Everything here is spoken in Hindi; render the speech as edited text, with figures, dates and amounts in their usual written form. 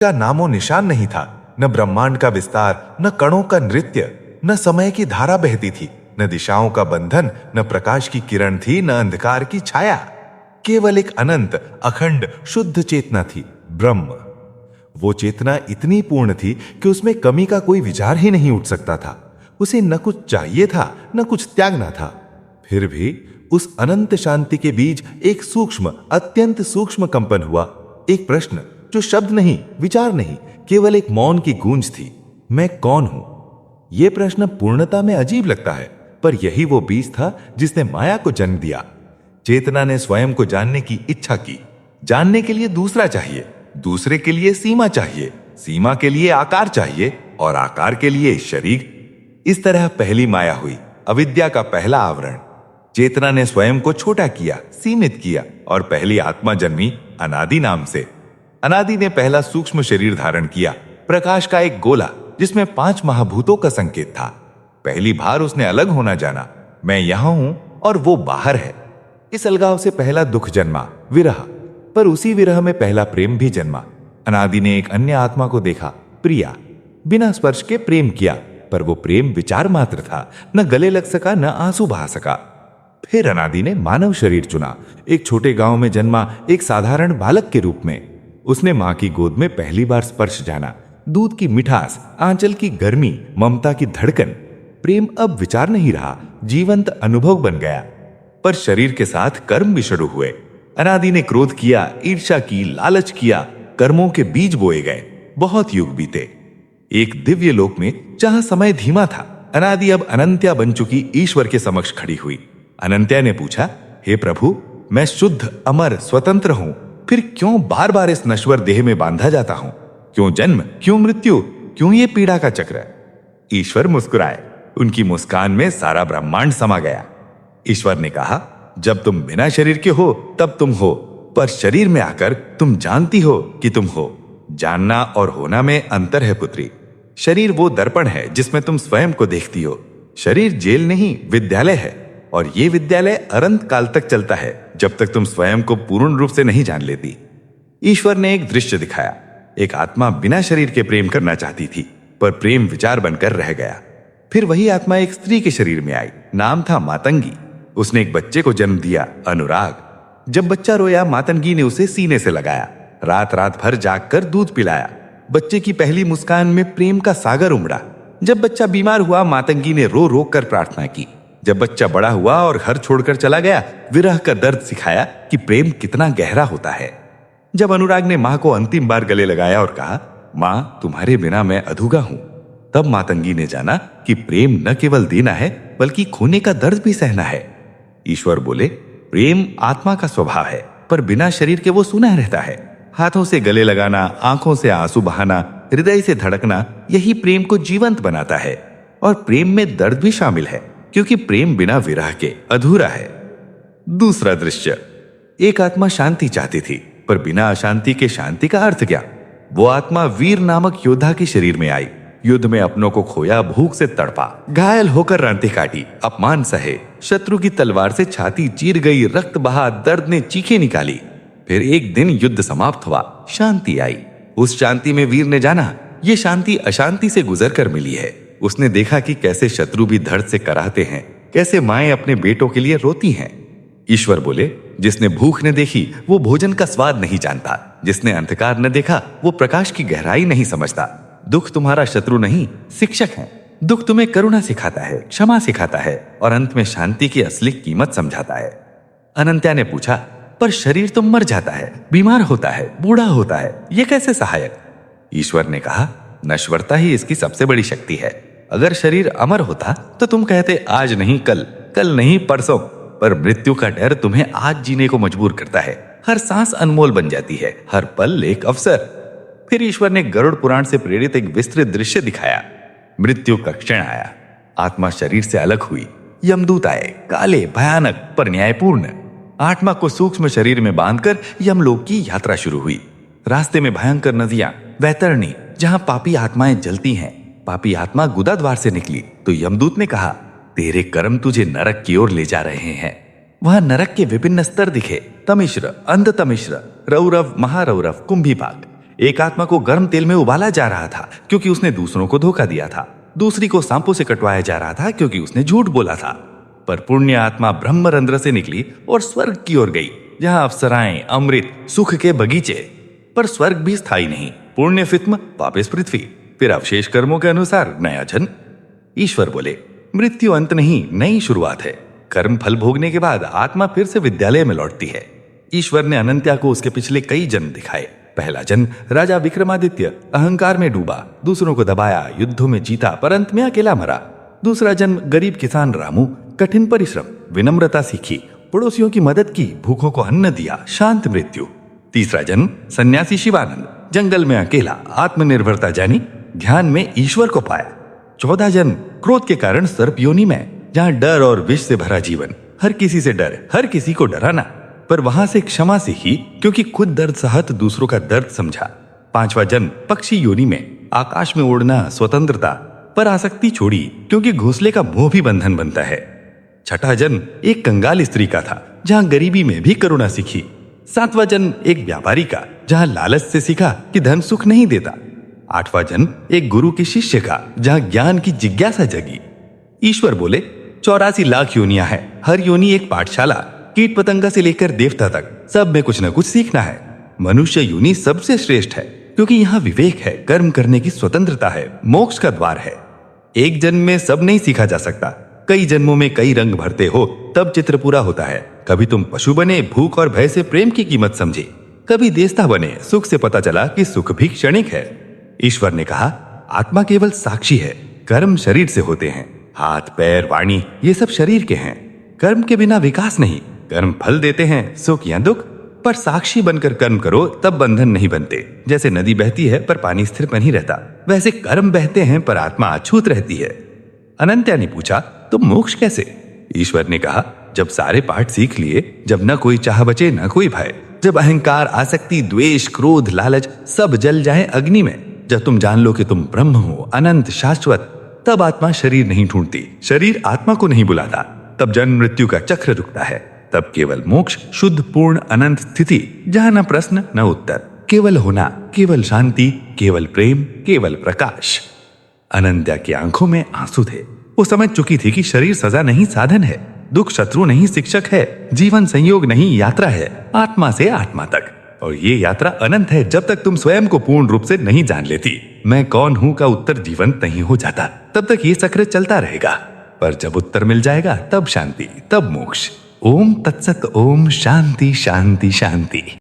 का नामो निशान नहीं था। न ब्रह्मांड का विस्तार, न कणों का नृत्य, न समय की धारा बहती थी, न दिशाओं का बंधन, न प्रकाश की किरण थी, न अंधकार की छाया। केवल एक अनंत, अखंड, शुद्ध चेतना थी, ब्रह्म। वो चेतना इतनी पूर्ण थी कि उसमें कमी का कोई विचार ही नहीं उठ सकता था। उसे न कुछ चाहिए था, न कुछ त्यागना था। फिर भी उस अनंत शांति के बीच एक सूक्ष्म, अत्यंत सूक्ष्म कंपन हुआ। एक प्रश्न जो शब्द नहीं, विचार नहीं, केवल एक मौन की गूंज थी। मैं कौन हूं? यह प्रश्न पूर्णता में अजीब लगता है, पर यही वो बीज था जिसने माया को जन्म दिया। चेतना ने स्वयं को जानने की इच्छा की। जानने के लिए दूसरा चाहिए, दूसरे के लिए सीमा चाहिए, सीमा के लिए आकार चाहिए, और आकार के लिए शरीर। इस तरह पहली माया हुई, अविद्या का पहला आवरण। चेतना ने स्वयं को छोटा किया, सीमित किया, और पहली आत्मा जन्मी अनादि नाम से। अनादि ने पहला सूक्ष्म शरीर धारण किया, प्रकाश का एक गोला जिसमें 5 महाभूतों का संकेत था। पहली बार उसने अलग होना जाना। मैं यहां हूं और वो बाहर है। इस अलगाव से पहला दुख जन्मा, विरह। पर उसी विरह में पहला प्रेम भी जन्मा। अनादि ने एक अन्य आत्मा को देखा, प्रिया। बिना स्पर्श के प्रेम किया, पर वो प्रेम विचार मात्र था, न गले लग सका, न आंसू बहा सका। फिर अनादि ने मानव शरीर चुना। एक छोटे गांव में जन्मा, एक साधारण बालक के रूप में। उसने मां की गोद में पहली बार स्पर्श जाना। दूध की मिठास, आंचल की गर्मी, ममता की धड़कन। प्रेम अब विचार नहीं रहा, जीवंत अनुभव बन गया। पर शरीर के साथ कर्म भी शुरू हुए। अनादि ने क्रोध किया, ईर्ष्या की, लालच किया। कर्मों के बीज बोए गए। बहुत युग बीते। एक दिव्य लोक में जहां समय धीमा था, अनादि अब अनंत्या बन चुकी ईश्वर के समक्ष खड़ी हुई। अनंत्या ने पूछा, हे प्रभु, मैं शुद्ध, अमर, स्वतंत्र हूं, फिर क्यों बार बार इस नश्वर देह में बांधा जाता हूं? क्यों जन्म, क्यों मृत्यु, क्यों ये पीड़ा का चक्र? ईश्वर मुस्कुराए। उनकी मुस्कान में सारा ब्रह्मांड समा गया। ईश्वर ने कहा, जब तुम बिना शरीर के हो तब तुम हो, पर शरीर में आकर तुम जानती हो कि तुम हो। जानना और होना में अंतर है पुत्री। शरीर वो दर्पण है जिसमें तुम स्वयं को देखती हो। शरीर जेल नहीं, विद्यालय है, और ये विद्यालय अनंत काल तक चलता है, जब तक तुम स्वयं को पूर्ण रूप से नहीं जान लेती। ईश्वर ने एक दृश्य दिखाया। एक आत्मा बिना शरीर के प्रेम करना चाहती थी, पर प्रेम विचार बनकर रह गया। फिर वही आत्मा एक स्त्री के शरीर में आई। नाम था मातंगी। उसने एक बच्चे को जन्म दिया, अनुराग। जब बच्चा रोया, मातंगी ने उसे सीने से लगाया। रात रात भर जागकर दूध पिलाया। बच्चे की पहली मुस्कान में प्रेम का सागर उमड़ा। जब बच्चा बीमार हुआ, मातंगी ने रो रो कर प्रार्थना की। जब बच्चा बड़ा हुआ और घर छोड़कर चला गया, विरह का दर्द सिखाया कि प्रेम कितना गहरा होता है। जब अनुराग ने मां को अंतिम बार गले लगाया और कहा, मां, तुम्हारे बिना मैं अधूरा हूं, तब मातंगी ने जाना कि प्रेम न केवल देना है, बल्कि खोने का दर्द भी सहना है। ईश्वर बोले, प्रेम आत्मा का स्वभाव है, पर बिना शरीर के वो सूना रहता है। हाथों से गले लगाना, आंखों से आंसू बहाना, हृदय से धड़कना, यही प्रेम को जीवंत बनाता है। और प्रेम में दर्द भी शामिल है, क्योंकि प्रेम बिना विरह के अधूरा है। दूसरा दृश्य। एक आत्मा शांति चाहती थी, पर बिना अशांति के शांति का अर्थ क्या? वो आत्मा वीर नामक योद्धा के शरीर में आई। युद्ध में अपनों को खोया, भूख से तड़पा, घायल होकर रांतें काटी, अपमान सहे, शत्रु की तलवार से छाती चीर गई, रक्त बहा, दर्द ने चीखें निकाली। फिर एक दिन युद्ध समाप्त हुआ, शांति आई। उस शांति में वीर ने जाना, ये शांति अशांति से गुजर कर मिली है। उसने देखा कि कैसे शत्रु भी धड़ से कराहते हैं, कैसे माएं अपने बेटों के लिए रोती हैं। ईश्वर बोले, जिसने भूख न देखी वो भोजन का स्वाद नहीं जानता, जिसने अंधकार न देखा वो प्रकाश की गहराई नहीं समझता। दुख तुम्हारा शत्रु नहीं, शिक्षक है। दुख तुम्हें करुणा सिखाता है, क्षमा सिखाता है, और अंत में शांति की असली कीमत समझाता है। अनंत्या ने पूछा, पर शरीर तो मर जाता है, बीमार होता है, बूढ़ा होता है, ये कैसे सहायक? ईश्वर ने कहा, नश्वरता ही इसकी सबसे बड़ी शक्ति है। अगर शरीर अमर होता तो तुम कहते आज नहीं कल, कल नहीं परसों, पर मृत्यु का डर तुम्हें आज जीने को मजबूर करता है। हर सांस अनमोल बन जाती है, हर पल एक अवसर। फिर ईश्वर ने गरुड़ पुराण से प्रेरित एक विस्तृत दृश्य दिखाया। मृत्यु का क्षण आया, आत्मा शरीर से अलग हुई। यमदूत आए, काले, भयानक, पर न्यायपूर्ण। आत्मा को सूक्ष्म शरीर में बांधकर यमलोक की यात्रा शुरू हुई। रास्ते में भयंकर नदियां, वैतरणी, जहां पापी आत्माएं जलती हैं। पापी आत्मा गुदा द्वार से निकली तो यमदूत ने कहा, तेरे कर्म तुझे नरक की ओर ले जा रहे हैं। वहां नरक के विभिन्न स्तर दिखे, तमिश्र, अंधतमिश्र, रौरव, महारौरव, कुंभीपाक। एक आत्मा को गर्म तेल में उबाला जा रहा था क्योंकि उसने दूसरों को धोखा दिया था। दूसरी को सांपों से कटवाया जा रहा था क्योंकि उसने झूठ बोला था। पर पुण्य आत्मा ब्रह्मरंध्र से निकली और स्वर्ग की ओर गई, जहां अप्सराएं, अमृत, सुख के बगीचे। पर स्वर्ग भी स्थायी नहीं। पुण्य फित्म, पापेस पृथ्वी, फिर अवशेष कर्मों के अनुसार नया जन्म। ईश्वर बोले, मृत्यु अंत नहीं, नई शुरुआत है। कर्म फल भोगने के बाद आत्मा फिर से विद्यालय में लौटती है। ईश्वर ने अनंत्या को उसके पिछले कई जन्म दिखाए। पहला जन्म राजा विक्रमादित्य, अहंकार में डूबा, दूसरों को दबाया, युद्धों में जीता, पर अंत में अकेला मरा। दूसरा जन्म गरीब किसान रामू, कठिन परिश्रम, विनम्रता सीखी, पड़ोसियों की मदद की, भूखों को अन्न दिया, शांत मृत्यु। तीसरा जन्म सन्यासी शिवानंद, जंगल में अकेला, आत्मनिर्भरता जानी, ध्यान में ईश्वर को पाया। 14 जन्म क्रोध के कारण सर्प योनि में, जहां डर और विष से भरा जीवन, हर किसी से डर, हर किसी को डराना, पर वहां से क्षमा सीखी क्योंकि खुद दर्द सहत दूसरों का दर्द समझा। 5वां जन्म पक्षी योनि में, आकाश में उड़ना, स्वतंत्रता, पर आसक्ति छोड़ी क्योंकि घोंसले का मोह भी बंधन बनता है। 6ठा जन्म एक कंगाल स्त्री का था, जहां गरीबी में भी करुणा सीखी। 7वां जन्म एक व्यापारी का, जहां लालच से सीखा कि धन सुख नहीं देता। 8वां जन्म एक गुरु के शिष्य का, जहां ज्ञान की जिज्ञासा जगी। ईश्वर बोले, 84 लाख योनियां हैं, हर योनि एक पाठशाला, कीट पतंगा से लेकर देवता तक, सब में कुछ न कुछ सीखना है। मनुष्य योनि सबसे श्रेष्ठ है क्योंकि यहाँ विवेक है, कर्म करने की स्वतंत्रता है, मोक्ष का द्वार है। एक जन्म में सब नहीं सीखा जा सकता, कई जन्मों में कई रंग भरते हो तब चित्र पूरा होता है। कभी तुम पशु बने, भूख और भय से प्रेम की कीमत समझे, कभी देवता बने, सुख से पता चला कि सुख भी क्षणिक है। ईश्वर ने कहा, आत्मा केवल साक्षी है, कर्म शरीर से होते हैं, हाथ पैर वाणी ये सब शरीर के हैं। कर्म के बिना विकास नहीं, कर्म फल देते हैं, सुख या दुख, पर साक्षी बनकर कर्म करो तब बंधन नहीं बनते। जैसे नदी बहती है पर पानी स्थिर नहीं रहता, वैसे कर्म बहते हैं पर आत्मा अछूत रहती है। अनंत्या ने पूछा, तो मोक्ष कैसे? ईश्वर ने कहा, जब सारे पाठ सीख लिए, जब न कोई चाह बचे न कोई भय, जब अहंकार, आसक्ति, द्वेष, क्रोध, लालच सब जल जाए अग्नि में, जब तुम जान लो कि तुम ब्रह्म हो, अनंत, शाश्वत, तब आत्मा शरीर नहीं ढूंढती, शरीर आत्मा को नहीं बुलाता। तब जन्म मृत्यु का चक्र रुकता है। तब केवल मोक्ष, शुद्ध पूर्ण अनंत स्थिति, जहां न प्रश्न न उत्तर, केवल होना, केवल शांति, केवल प्रेम, केवल प्रकाश। अनंत्या की आंखों में आंसू थे। वो समझ चुकी थी कि शरीर सजा नहीं साधन है, दुख शत्रु नहीं शिक्षक है, जीवन संयोग नहीं यात्रा है, आत्मा से आत्मा तक। और ये यात्रा अनंत है जब तक तुम स्वयं को पूर्ण रूप से नहीं जान लेती। मैं कौन हूं का उत्तर जीवंत नहीं हो जाता, तब तक ये चक्र चलता रहेगा। पर जब उत्तर मिल जाएगा तब शांति, तब मोक्ष। ओम तत्सत, ओम शांति शांति शांति।